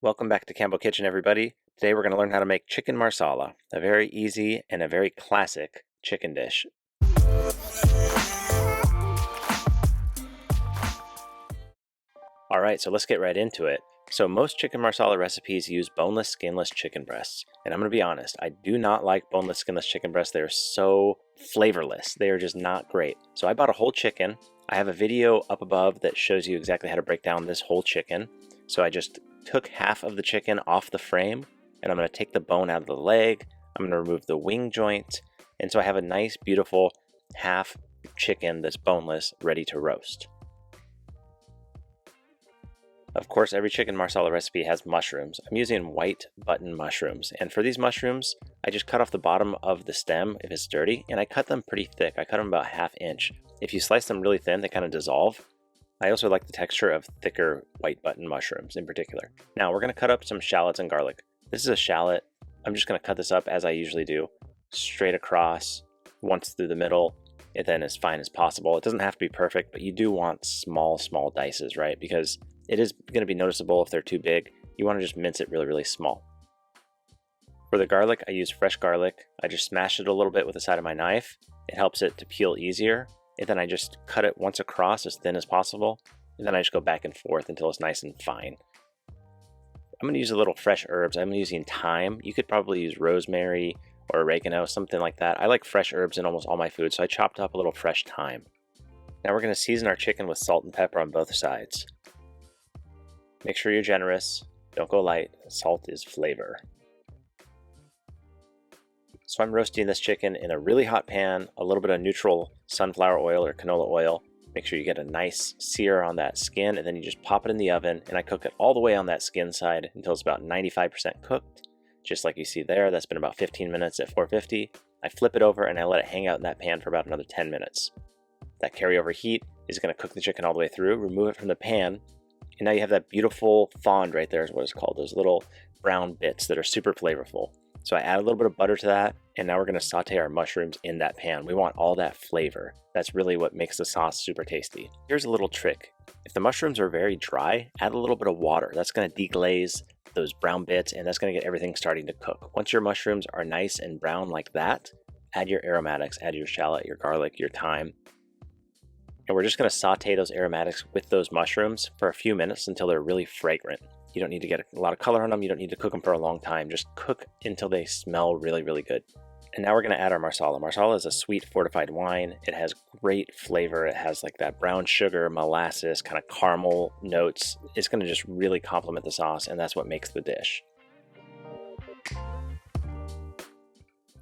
Welcome back to Campbell Kitchen, everybody. Today we're going to learn how to make chicken marsala, a very easy and a very classic chicken dish. Alright, so let's get right into it. So most chicken marsala recipes use boneless, skinless chicken breasts. And I'm going to be honest, I do not like boneless, skinless chicken breasts. They're so flavorless. They are just not great. So I bought a whole chicken. I have a video up above that shows you exactly how to break down this whole chicken. So I just took half of the chicken off the frame, and I'm going to take the bone out of the leg. I'm going to remove the wing joint. And so I have a nice, beautiful half chicken that's boneless, ready to roast. Of course, every chicken marsala recipe has mushrooms. I'm using white button mushrooms, and for these mushrooms, I just cut off the bottom of the stem if it's dirty, and I cut them pretty thick. I cut them about 1/2 inch. If you slice them really thin, they kind of dissolve. I also like the texture of thicker white button mushrooms in particular. Now we're going to cut up some shallots and garlic. This is a shallot. I'm just going to cut this up as I usually do, straight across, once through the middle, and then as fine as possible. It doesn't have to be perfect, but you do want small dices, right? Because it is going to be noticeable if they're too big. You want to just mince it really small. For the garlic, I use fresh garlic. I just smash it a little bit with the side of my knife. It helps it to peel easier. And then I just cut it once across as thin as possible. And then I just go back and forth until it's nice and fine. I'm going to use a little fresh herbs. I'm using thyme. You could probably use rosemary or oregano, something like that. I like fresh herbs in almost all my food, so I chopped up a little fresh thyme. Now we're going to season our chicken with salt and pepper on both sides. Make sure you're generous. Don't go light. Salt is flavor. So I'm roasting this chicken in a really hot pan, a little bit of neutral sunflower oil or canola oil. Make sure you get a nice sear on that skin, and then you just pop it in the oven, and I cook it all the way on that skin side until it's about 95% cooked. Just like you see there, that's been about 15 minutes at 450. I flip it over and I let it hang out in that pan for about another 10 minutes. That carryover heat is going to cook the chicken all the way through. Remove it from the pan. And now you have that beautiful fond right there is what it's called. Those little brown bits that are super flavorful. So I add a little bit of butter to that, and now we're going to saute our mushrooms in that pan. We want all that flavor. That's really what makes the sauce super tasty. Here's a little trick. If the mushrooms are very dry, add a little bit of water. That's going to deglaze those brown bits, and that's going to get everything starting to cook. Once your mushrooms are nice and brown like that, add your aromatics, add your shallot, your garlic, your thyme. And we're just going to saute those aromatics with those mushrooms for a few minutes until they're really fragrant. You don't need to get a lot of color on them. You don't need to cook them for a long time. Just cook until they smell really good. And now we're going to add our Marsala. Marsala is a sweet fortified wine. It has great flavor. It has like that brown sugar, molasses, kind of caramel notes. It's going to just really complement the sauce, and that's what makes the dish.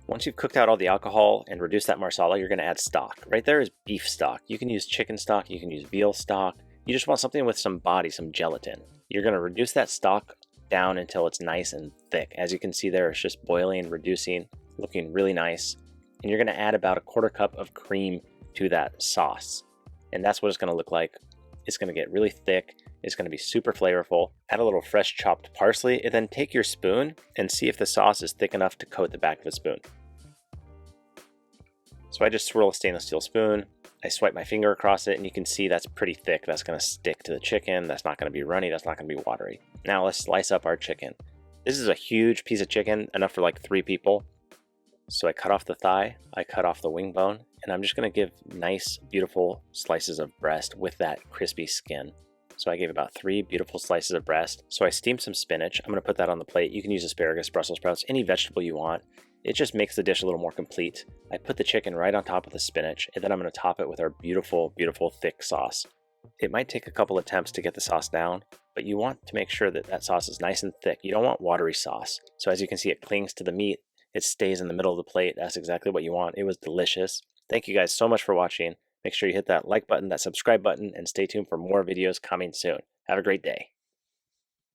Once you've cooked out all the alcohol and reduced that Marsala, you're going to add stock. Right there is beef stock. You can use chicken stock. You can use veal stock. You just want something with some body, some gelatin. You're going to reduce that stock down until it's nice and thick. As you can see there, it's just boiling, reducing, looking really nice. And you're going to add about a 1/4 cup of cream to that sauce. And that's what it's going to look like. It's going to get really thick. It's going to be super flavorful. Add a little fresh chopped parsley, and then take your spoon and see if the sauce is thick enough to coat the back of a spoon. So I just swirl a stainless steel spoon. I swipe my finger across it, and you can see that's pretty thick. That's going to stick to the chicken. That's not going to be runny. That's not going to be watery. Now let's slice up our chicken. This is a huge piece of chicken, enough for like 3 people. So I cut off the thigh, I cut off the wing bone, and I'm just going to give nice, beautiful slices of breast with that crispy skin. So I gave about 3 beautiful slices of breast. So I steamed some spinach. I'm going to put that on the plate. You can use asparagus, Brussels sprouts, any vegetable you want. It just makes the dish a little more complete. I put the chicken right on top of the spinach, and then I'm going to top it with our beautiful thick sauce. It might take a couple attempts to get the sauce down, but you want to make sure that that sauce is nice and thick. You don't want watery sauce. So as you can see, it clings to the meat. It stays in the middle of the plate. That's exactly what you want. It was delicious. Thank you guys so much for watching. Make sure you hit that like button, that subscribe button, and stay tuned for more videos coming soon. Have a great day.